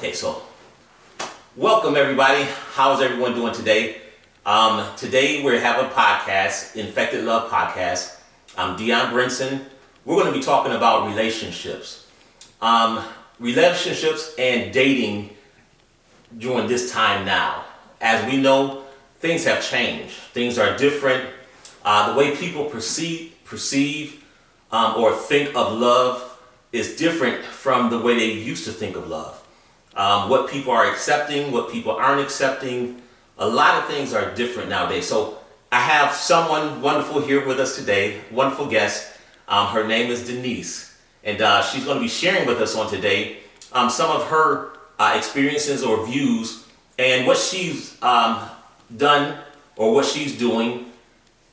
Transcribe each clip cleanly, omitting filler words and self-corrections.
Okay, so welcome everybody. How's everyone doing today? Today we have a podcast, Infected Love Podcast. I'm Dion Brinson. We're going to be talking about relationships. Relationships and dating during this time now. As we know, things have changed. Things are different. The way people perceive or think of love is different from the way they used to think of love. What people are accepting, what people aren't accepting, a lot of things are different nowadays. So I have someone wonderful here with us today, wonderful guest. Her name is Denice, and she's going to be sharing with us on today some of her experiences or views and what she's done or what she's doing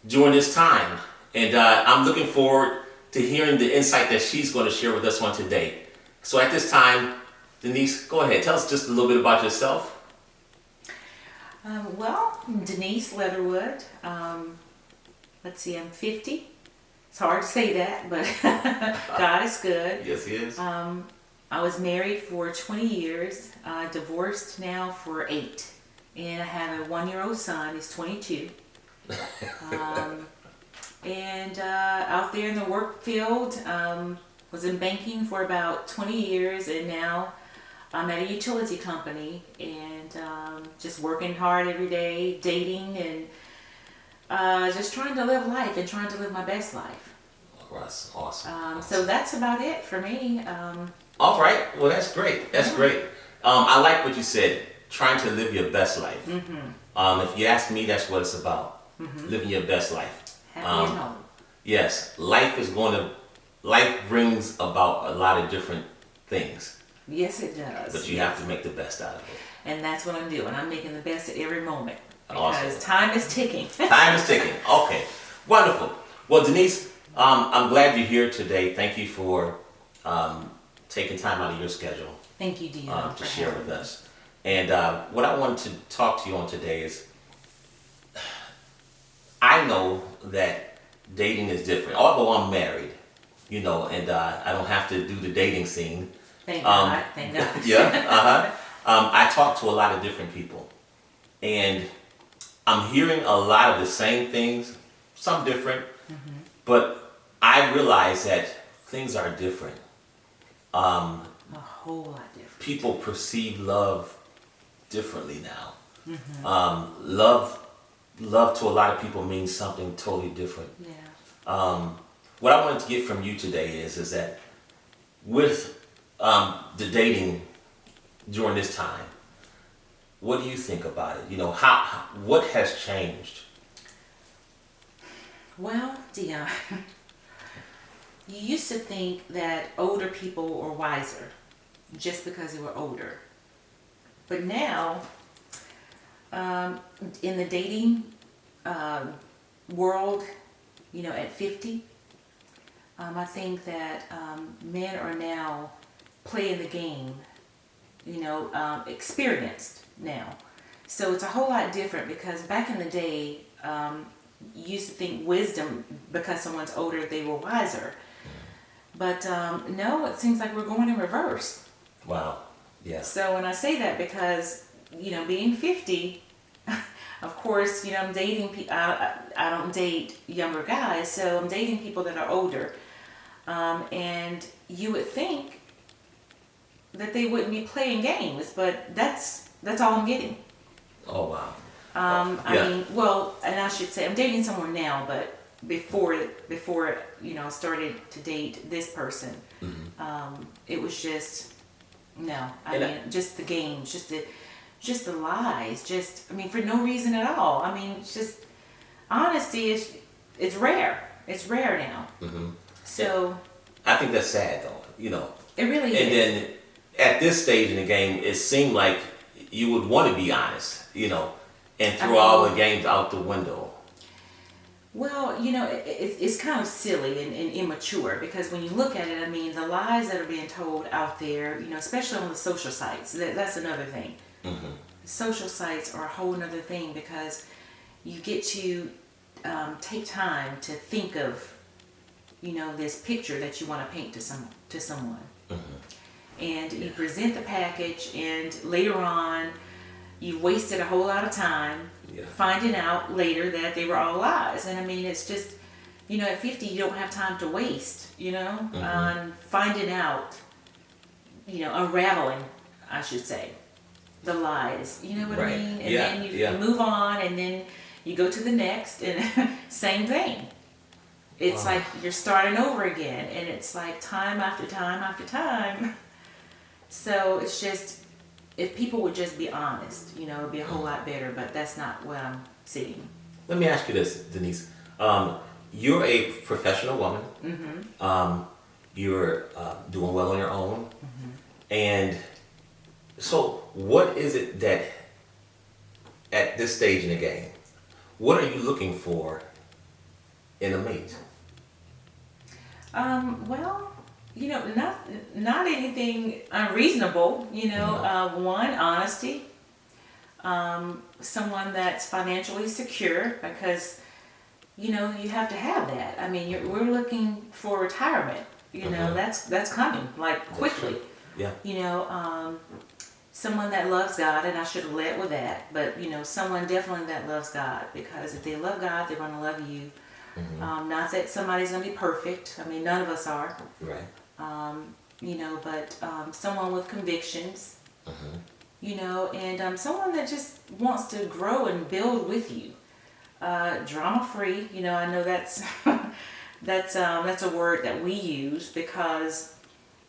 during this time. And I'm looking forward to hearing the insight that she's going to share with us on today. So at this time, Denice, go ahead. Tell us just a little bit about yourself. I'm Denice Leatherwood. Let's see, I'm 50. It's hard to say that, but God is good. Yes, He is. I was married for 20 years, divorced now for 8. And I have a 1-year-old son, he's 22. And out there in the work field, was in banking for about 20 years, and now I'm at a utility company and just working hard every day, dating, and just trying to live life and trying to live my best life. Oh, that's awesome. So that's about it for me. All right. Well, that's great. That's great. I like what you said, trying to live your best life. Mm-hmm. If you ask me, that's what it's about, living your best life. Happy at home. Yes, life brings about a lot of different things. Yes, it does. But you have to make the best out of it. And that's what I'm doing. I'm making the best at every moment. Awesome. Because time is ticking. Time is ticking. Okay. Wonderful. Well, Denice, I'm glad you're here today. Thank you for taking time out of your schedule. Thank you, Dion, to share with us. And what I wanted to talk to you on today is, I know that dating is different. Although I'm married, and I don't have to do the dating scene. Thank God. Thank God. Yeah. I talk to a lot of different people, and I'm hearing a lot of the same things, some different, but I realize that things are different. A whole lot different. People perceive love differently now. Love to a lot of people means something totally different. Yeah. What I wanted to get from you today is that with the dating during this time, what do you think about it? What has changed? Well, Dion, you used to think that older people were wiser just because they were older. But now, in the dating world, at 50, I think that men are now playing the game, experienced now. So it's a whole lot different, because back in the day, you used to think wisdom, because someone's older, they were wiser. But no, it seems like we're going in reverse. Wow. Yeah. So when I say that, because, being 50, of course, I'm dating people. I don't date younger guys, so I'm dating people that are older. And you would think that they wouldn't be playing games, but that's all I'm getting. Oh, wow. And I should say I'm dating someone now, but before I started to date this person, it was just just the games, just the lies, for no reason at all. It's just honesty it's rare. It's rare now. So I think that's sad, though. It really is. And then at this stage in the game, it seemed like you would want to be honest, and throw all the games out the window. Well, it's kind of silly and immature, because when you look at it, the lies that are being told out there, especially on the social sites, that's another thing. Social sites are a whole other thing, because you get to take time to think of, this picture that you want to paint to someone. and you present the package, and later on, you wasted a whole lot of time finding out later that they were all lies. And I mean, it's just, at 50, you don't have time to waste, on finding out, unraveling, I should say, the lies. You know what I mean? And then you move on, and then you go to the next, and same thing. It's like you're starting over again, and it's like time after time after time. So it's just, if people would just be honest, it'd be a whole lot better, but that's not what I'm seeing. Let me ask you this, Denise. You're a professional woman. You're doing well on your own. And so what is it that, at this stage in the game, what are you looking for in a mate? Well, not anything unreasonable. One, honesty. Someone that's financially secure, because you have to have that. I mean, we're looking for retirement. That's coming like quickly. Someone that loves God, and I should have led with that. But someone definitely that loves God, because if they love God, they're going to love you. Not that somebody's going to be perfect. I mean, none of us are. Right. But someone with convictions, and someone that just wants to grow and build with you. Drama free, I know that's that's a word that we use, because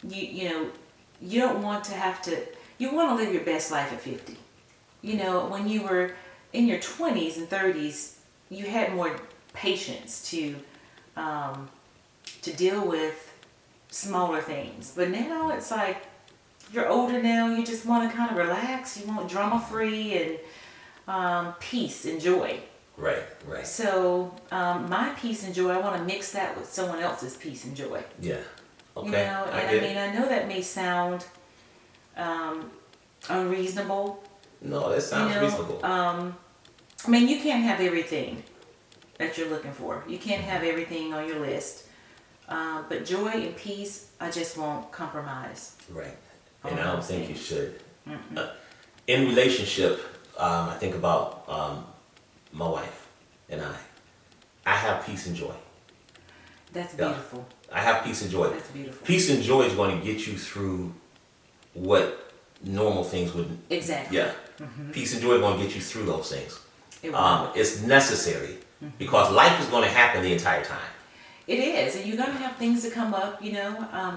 you don't want to have to. You want to live your best life at 50. When you were in your 20s and 30s, you had more patience to deal with smaller things. But now it's like you're older now. You just want to kind of relax. You want drama free and peace and joy. Right. So my peace and joy, I want to mix that with someone else's peace and joy. Yeah. Okay. I know that may sound unreasonable. No, that sounds reasonable. I mean, you can't have everything that you're looking for. You can't have everything on your list. But joy and peace, I just won't compromise. Right. And I don't think you should. In relationship, I think about my wife and I have peace and joy. That's beautiful. I have peace and joy. That's beautiful. Peace and joy is going to get you through what normal things wouldn't. Exactly. Yeah. Peace and joy is going to get you through those things. It's necessary, because life is going to happen the entire time. It is, and you're going to have things that come up,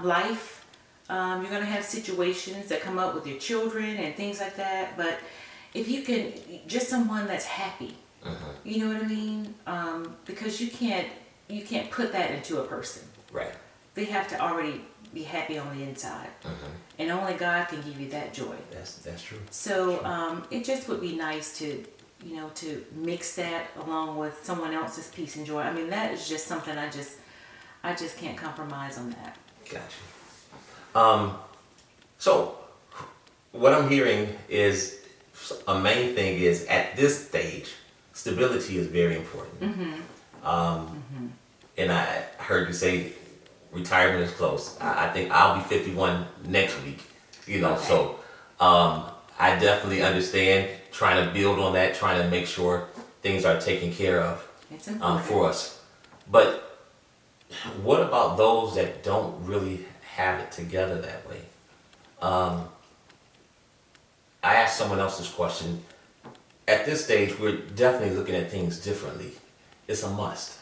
life. You're going to have situations that come up with your children and things like that. But if you can, just someone that's happy, you know what I mean? Because you can't put that into a person. Right. They have to already be happy on the inside, and only God can give you that joy. That's true. So it just would be nice to mix that along with someone else's peace and joy. I mean, that is just something I just can't compromise on that. Gotcha. So what I'm hearing is, a main thing is, at this stage, stability is very important. And I heard you say retirement is close. I think I'll be 51 next week. Okay. So I definitely understand trying to build on that, trying to make sure things are taken care of for us. But what about those that don't really have it together that way? I asked someone else this question. At this stage, we're definitely looking at things differently. It's a must.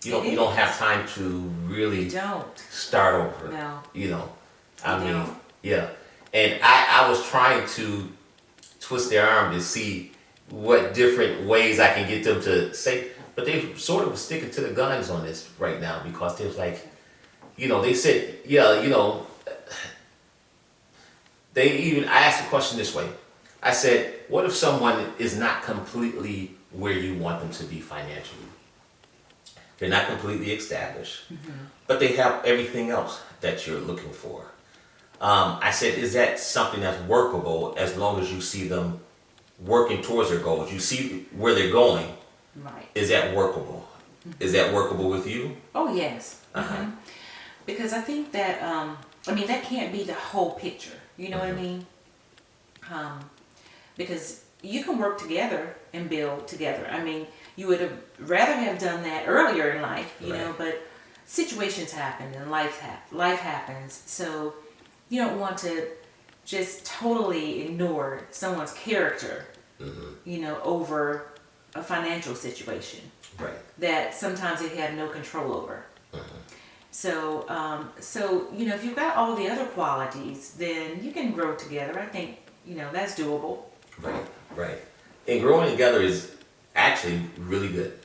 You don't have time to really start over. No. I mean, yeah. And I was trying to twist their arm to see what different ways I can get them to say, but they sort of sticking to the guns on this right now, because they was like, they said, I asked the question this way. I said, what if someone is not completely where you want them to be financially? They're not completely established, but they have everything else that you're looking for. I said, is that something that's workable as long as you see them working towards their goals? You see where they're going. Right. Is that workable? Is that workable with you? Oh, yes. Because I think that I mean, that can't be the whole picture. You know what I mean? Because you can work together and build together. I mean, you would have rather have done that earlier in life, you know, but situations happen and life happens. So you don't want to just totally ignore someone's character, you know, over a financial situation that sometimes they have no control over. So, you know, if you've got all the other qualities, then you can grow together. I think, you know, that's doable. Right. And growing together is actually really good.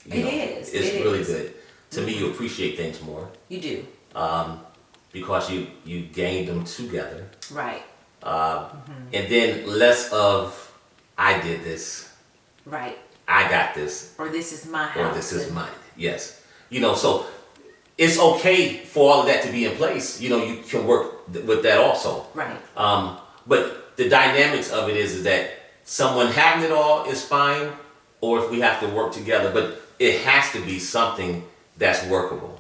It's really good. To me, you appreciate things more. You do. Because you gain them together. Right. And then less of, I did this. Right. I got this. Or this is my house. Or this is mine. Yes. You know, so it's okay for all of that to be in place. You know, you can work with that also. Right. But the dynamics of it is that someone having it all is fine, or if we have to work together, but it has to be something that's workable.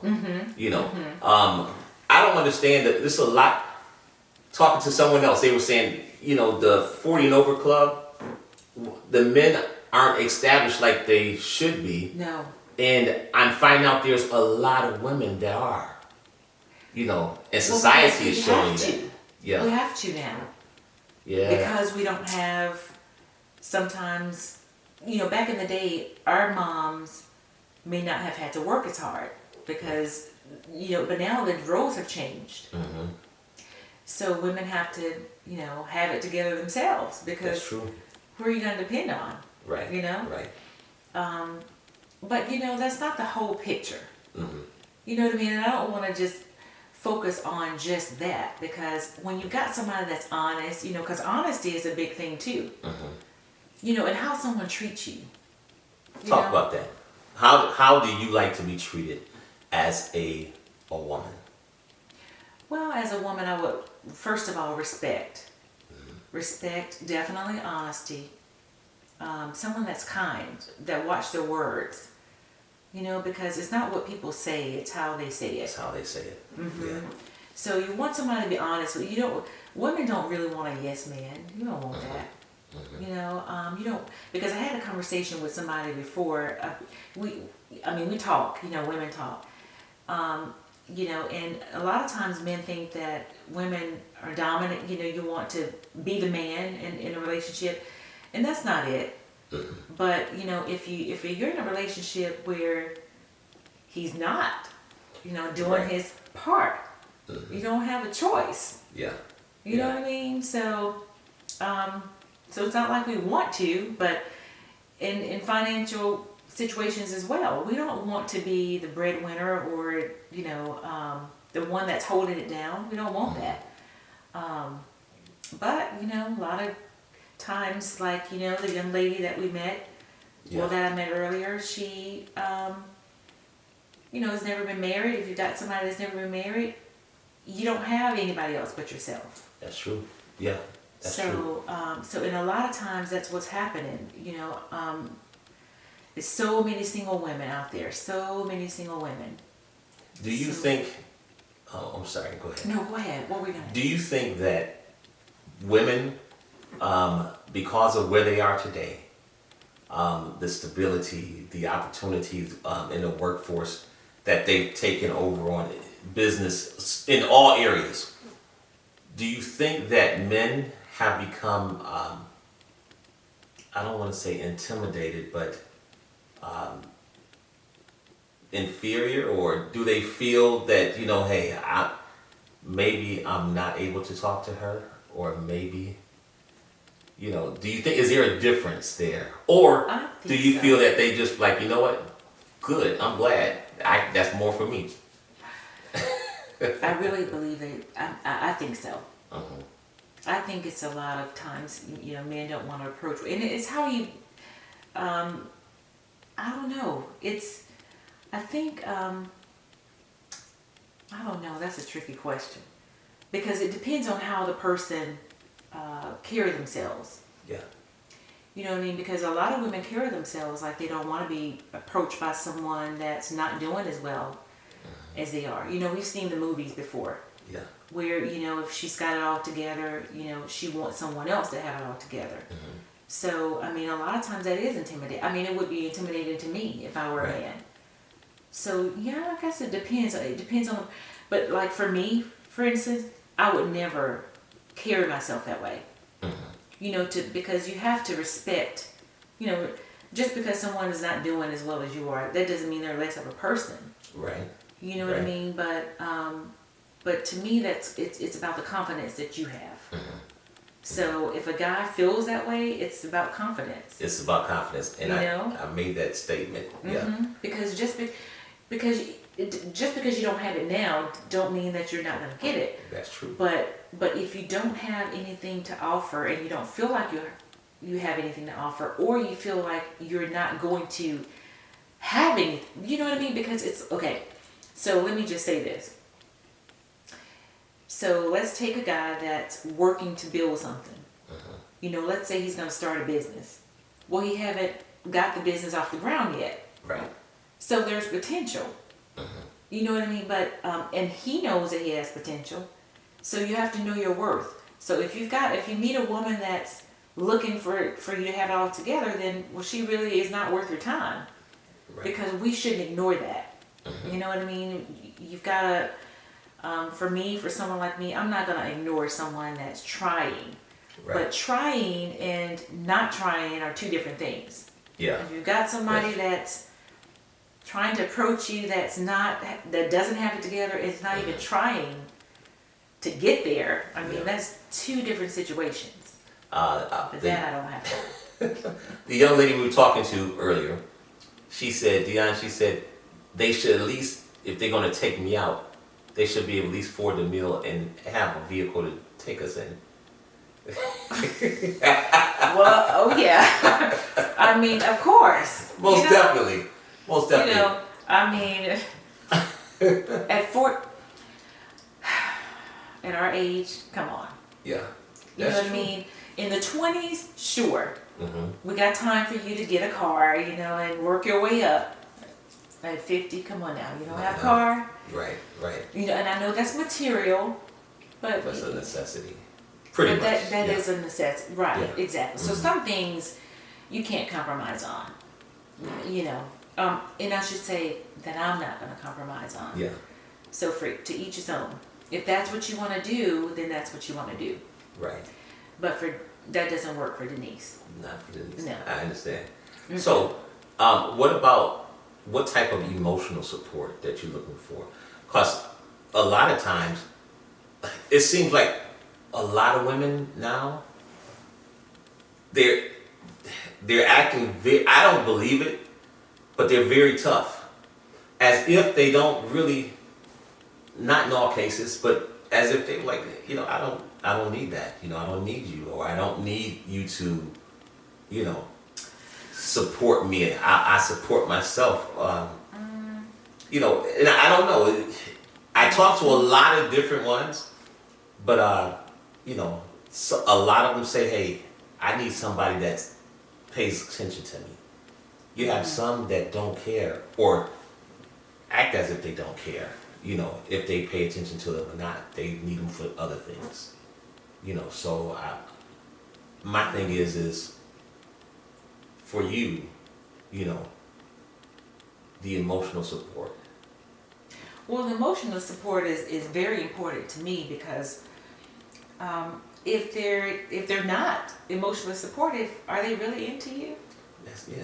You know, I don't understand that. This is a lot. Talking to someone else, they were saying, you know, the 40 and over club, the men aren't established like they should be. No. And I'm finding out there's a lot of women that are, you know, and society is showing that. Yeah. We have to now. Yeah. Because we don't have, sometimes, you know, back in the day, our moms may not have had to work as hard because, you know, but now the roles have changed. So women have to, you know, have it together themselves because that's true. Who are you going to depend on? Right. You know? Right. But, you know, that's not the whole picture. You know what I mean? And I don't want to just focus on just that because when you got somebody that's honest, you know, because honesty is a big thing too. You know, and how someone treats you. Talk about that. How do you like to be treated as a woman? Well, as a woman, I would, first of all, respect. Respect, definitely honesty. Someone that's kind, that watch their words. You know, because it's not what people say, it's how they say it. It's how they say it. Yeah. So you want somebody to be honest with you. Women don't really want a yes man. You don't want that. You know, you don't, because I had a conversation with somebody before. We talk, you know, women talk. You know, and a lot of times men think that women are dominant. You know, you want to be the man in a relationship, and that's not it. But you know, if you're in a relationship where he's not, you know, doing his part, you don't have a choice. Yeah. You know what I mean? So, so it's not like we want to, but in financial situations as well, we don't want to be the breadwinner or, you know, the one that's holding it down. We don't want that. But, you know, a lot of times, like, you know, the young lady that we met, that I met earlier, she, you know, has never been married. If you've got somebody that's never been married, you don't have anybody else but yourself. That's true. Yeah. That's true. So in a lot of times, that's what's happening. You know, there's so many single women out there. So many single women. Do you think? Oh, I'm sorry. Go ahead. No, go ahead. What were we gonna? Do you think that women, because of where they are today, the stability, the opportunities in the workforce that they've taken over on business in all areas, do you think that men have become, I don't want to say intimidated, but inferior, or do they feel that, you know, hey, maybe I'm not able to talk to her, or maybe, you know, do you think, is there a difference there? Or do you feel that they just like, you know what, good, I'm glad, that's more for me? I really believe it. I think so. I think it's a lot of times, you know, men don't want to approach, and it's how you, I don't know. I think, I don't know, that's a tricky question. Because it depends on how the person carry themselves. Yeah. You know what I mean? Because a lot of women carry themselves like they don't want to be approached by someone that's not doing as well as they are. You know, we've seen the movies before. Yeah. where, you know, if she's got it all together, you know, she wants someone else to have it all together. So, I mean, a lot of times that is intimidating. I mean, it would be intimidating to me if I were a man. So, yeah, I guess it depends. It depends on, but like for me, for instance, I would never carry myself that way. You know, because you have to respect, you know, just because someone is not doing as well as you are, that doesn't mean they're less of a person. Right. You know what I mean? But to me, it's about the confidence that you have. So if a guy feels that way, it's about confidence. It's about confidence, and I made that statement. Yeah. Because because you don't have it now, don't mean that you're not going to get it. That's true. But if you don't have anything to offer, and you don't feel like you have anything to offer, or you feel like you're not going to have anything, you know what I mean? Because it's okay. So let me just say this. So let's take a guy that's working to build something. You know, let's say he's going to start a business. Well, he haven't got the business off the ground yet. Right. So there's potential. You know what I mean? But and he knows that he has potential. So you have to know your worth. So if you meet a woman that's looking for you to have it all together, then well, she really is not worth your time. Right. Because we shouldn't ignore that. You know what I mean? You've got to. For someone like me, I'm not gonna ignore someone that's trying. Right. But trying and not trying are two different things. Yeah. If you've got somebody that's trying to approach you that doesn't have it together, it's not even trying to get there. I mean, that's two different situations. But that I don't have. The young lady we were talking to earlier, she said, Denice, they should at least, if they're gonna take me out, they should be able to at least afford the meal and have a vehicle to take us in. Well, oh yeah. I mean, of course. Most definitely. You know, I mean, at our age, come on. Yeah. You know what I mean? In the 20s, sure. We got time for you to get a car, you know, and work your way up. At 50, come on now, you don't have a car. Right. You know, and I know that's material, but that's a necessity. Pretty much. That is a necessity. Right, exactly. So some things you can't compromise on. You know. And I should say that I'm not gonna compromise on. Yeah. So to each his own. If that's what you wanna do, then that's what you wanna do. Right. But that doesn't work for Denice. Not for Denice. No. I understand. So what type of emotional support that you're looking for? Because a lot of times, it seems like a lot of women now, they're acting, I don't believe it, but they're very tough. As if they don't really, not in all cases, but as if they're like, you know, I don't need that. You know, I don't need you, or I don't need you to, you know, support me. I support myself. You know, and I don't know. I talk to a lot of different ones, but you know, a lot of them say, "Hey, I need somebody that pays attention to me." You have some that don't care or act as if they don't care. You know, if they pay attention to them or not, they need them for other things. You know, so my thing is for you, you know, the emotional support. Well, the emotional support is very important to me because if they're not emotionally supportive, are they really into you? Yes, yeah.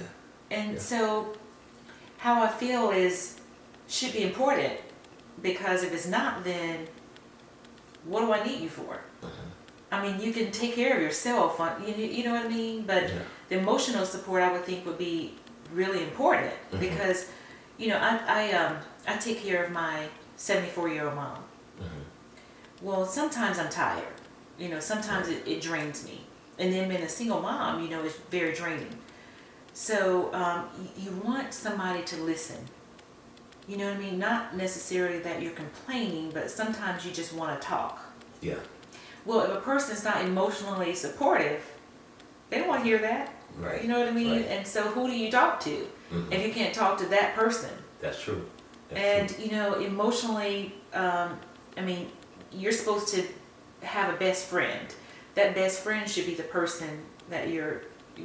And so how I feel should be important, because if it's not, then what do I need you for? I mean, you can take care of yourself, you know what I mean? But the emotional support, I would think, would be really important because, you know, I take care of my 74-year-old mom. Well, sometimes I'm tired. You know, sometimes it drains me. And then being a single mom, you know, is very draining. So you want somebody to listen. You know what I mean? Not necessarily that you're complaining, but sometimes you just want to talk. Yeah. Well, if a person's not emotionally supportive, they don't want to hear that. Right. You know what I mean? Right. And so who do you talk to if you can't talk to that person? That's true. That's true. You know, emotionally, I mean, you're supposed to have a best friend. That best friend should be the person that you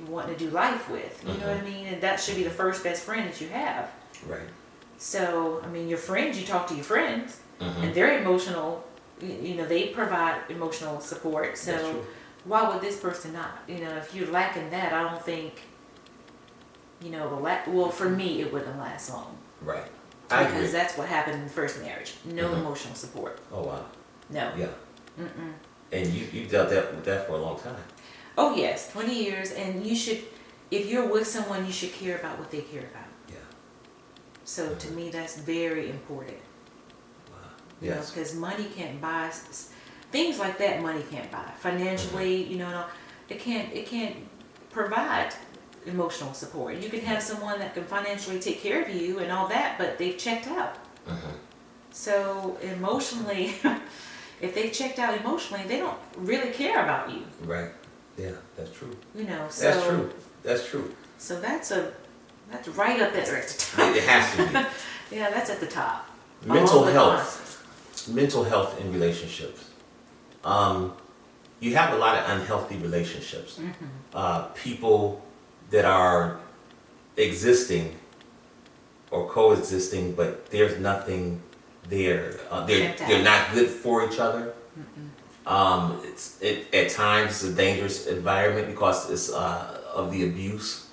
want to do life with. You know what I mean? And that should be the first best friend that you have. Right. So, I mean, your friends, you talk to your friends, and they're emotional. You know, they provide emotional support. So, why would this person not? You know, if you're lacking that, I don't think, you know, well, for me, it wouldn't last long. Right. I agree. Because that's what happened in the first marriage. No emotional support. Oh, wow. No. Yeah. And you dealt with that for a long time. Oh, yes. 20 years. And you should, if you're with someone, you should care about what they care about. Yeah. So to me, that's very important. Wow. You know, because money can't buy things like that. Money can't buy financially. You know, it can't provide emotional support. You can have someone that can financially take care of you and all that, but they've checked out. So emotionally, if they've checked out emotionally, they don't really care about you. Right. Yeah, that's true. You know, so that's true. That's true. So that's right up there at the top. It has to be. Yeah, that's at the top. Mental health in relationships. You have a lot of unhealthy relationships. People that are existing or coexisting, but there's nothing there. They're not good for each other. At times it's a dangerous environment because it's of the abuse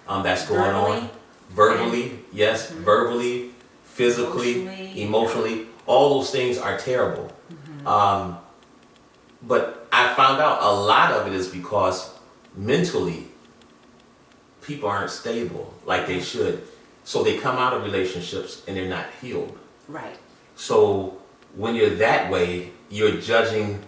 that's going on. Verbally, yes, verbally, physically, emotionally. All those things are terrible. But I found out a lot of it is because mentally people aren't stable like they should. So they come out of relationships and they're not healed. Right. So when you're that way, you're judging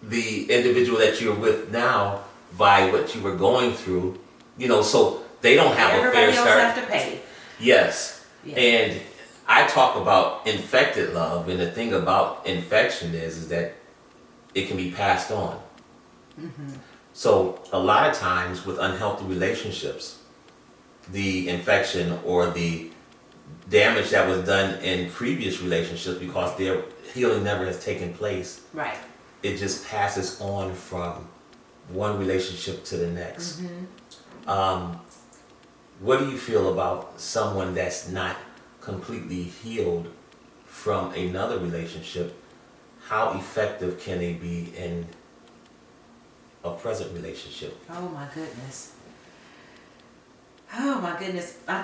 the individual that you're with now by what you were going through. You know, so they don't have a fair start. Everybody else have to pay. Yes. Yeah. And I talk about infected love, and the thing about infection is that it can be passed on. So a lot of times with unhealthy relationships, the infection or the damage that was done in previous relationships, because their healing never has taken place, right, it just passes on from one relationship to the next. What do you feel about someone that's not completely healed from another relationship? How effective can they be in a present relationship? Oh my goodness. Oh my goodness. I